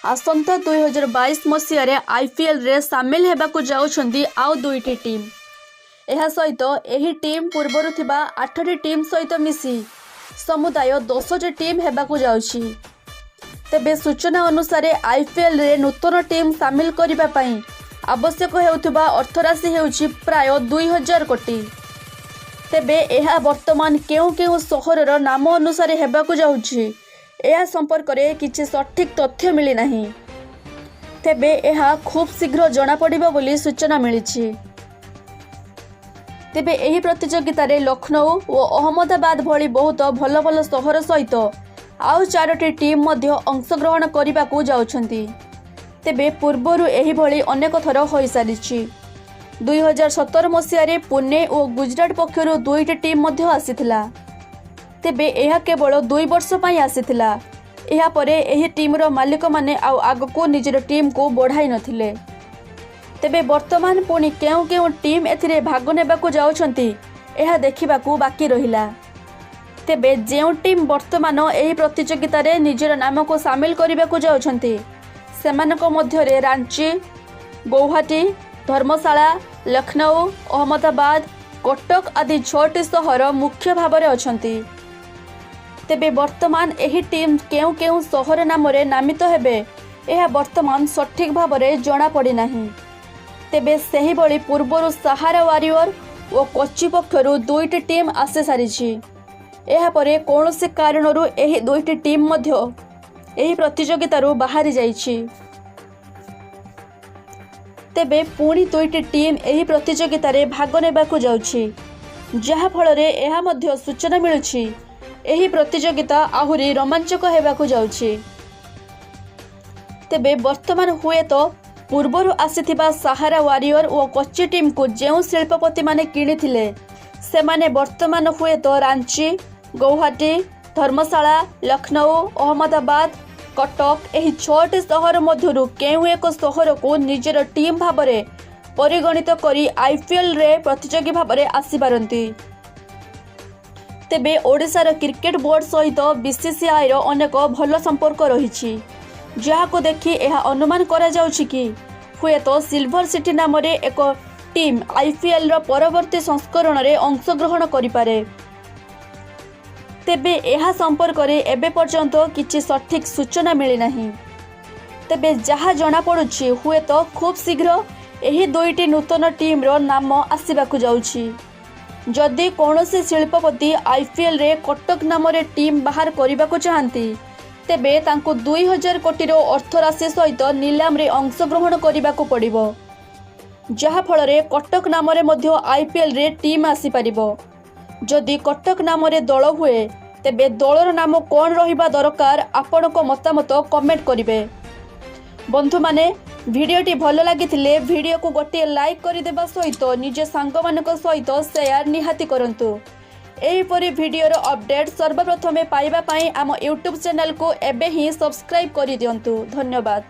आसंता 2022 मसीह IPL रे सामिल हेबाकु जाउछंदी आउ दुईटी टीम। एहा सहित एही टीम पूर्वरु थिबा 8टी टीम सहित मिसी समुदाय 10टी टीम हेबाकु जाउछि। तेबे सूचना अनुसार आईपीएल रे नूतन टीम सामिल करिबा पई आवश्यक हेउथिबा अर्थराशि हेउछि प्राय 2000 कोटी। तेबे एहा वर्तमान केउ केउ सहरर नाम अनुसार हेबाकु जाउछि यह संपर्क में किसी सठिक तथ्य मिली नहीं। तेबे यह खूब शीघ्र जना पड़िबो बोली सूचना मिली। तेबे एही प्रतियोगिता रे लखनऊ और अहमदाबाद भली बहुत भल भल सहर सहित आउ 4टी टीम मध्य अंशग्रहण करने जाउछंती। तेबे पूर्वरु एही भली अनेक थर होई सारिछि। 2017 मसीह पुणे और गुजरात पक्षरु 2टी टीम मध्य आसीथिला। तेबे यह केवल 2 वर्ष पई आसीथिला। एहा परे एही टीमर मालिक माने आउ आगको निजर टीम को बढ़ाई नथिले। तेबे वर्तमान पुणी केउ केउ टीम एथिरे भाग नेबाकू जाउछंती एहा देखिबाकू बाकी रहिला। तेबे जेउ टीम वर्तमान एही प्रतियोगिता रे निजर नाम को शामिल करिबाकू जाउछंती सेमानको मध्यरे रांची, गुवाहाटी, धर्मशाला, लखनऊ, अहमदाबाद, कटक आदि 6टी सहर मुख्य भाव में अछंती। तेबे वर्तमान एही टीम केउ केउ सहर नाम रे नामित हेबे यह वर्तमान सठिक भाव में जना पड़ी नहीं। तेबे सही भली पूर्वरु सहारा वारियर और कोच्चि पक्षरु 2टी टीम आसे सारिछि। एहा परे कोनोसी कारणरु एही 2टी टीम मध्य एही प्रतियोगितारु बाहरी जाइछि। तेबे पुणी 2टी टीम एही प्रतियोगिता रे भाग नेबाकू जाउछि, जहा फल रे एहा मध्य सूचना मिलुछि एही प्रतियोगिता आहुरी रोमांचक हेबाकू जाउछि। तेबे वर्तमान हुए तो पूर्वरु आसीथिबा सहारा वारियर और कोच्चि टीम को जेउ शिल्पपति माने किनिथिले सेमाने वर्तमान हुए तो रांची, गुवाहाटी, धर्मशाला, लखनऊ, अहमदाबाद, कटक एही 6टी सहर मध्यरु केउ एक सहर को निजर टीम भाबरे परिगणित करी आईपीएल रे प्रतियोगी भाबरे आसी पारंती। तेबे ओडिशार क्रिकेट बोर्ड सहित बीसीसीआई रो अनेक भल संपर्क रही, जहाको देखि यह अनुमान करा जाउछि कि हुए तो सिल्वर सिटी नाम रे एक टीम आईपीएल रो परवर्ती संस्करण रे अंशग्रहण करिपारे। तेबे यह संपर्क रे एबे पर्यंत किछि सठिक सूचना मिली नहीं। तेबे जहा जना पड़ुछि हुए तो खूब शीघ्र एही 2टी नूतन टीम रो नाम आसीबाकू जाउछि। जदि कौनसी शिल्पपति आईपीएल रे कटक नाम रे टीम बाहर करने चाहती तेबे तांको 2000 कोटी रो अर्थराशि सहित नीलाम रे अंशग्रहण करने पड़िबो, जहा फल रे कटक नाम रे मध्य आईपीएल रे टीम आसी पारिबो। जदि कटक नाम रे दल हुए तेबे दलर नाम कौन रहिबा दरकार आपनको मतामत कमेंट करिवे। बंधु माने भिडियोटी भल लगी भिडियो को गोटे लाइक करदेवा सहित निज सांग मानक सहित शेयर निहाती करंतु। एहीपरि भिडियोर अपडेट सर्वप्रथमे पाइबा पई आम यूट्यूब चैनल को एबे ही सब्सक्राइब कर दियंतु। धन्यवाद।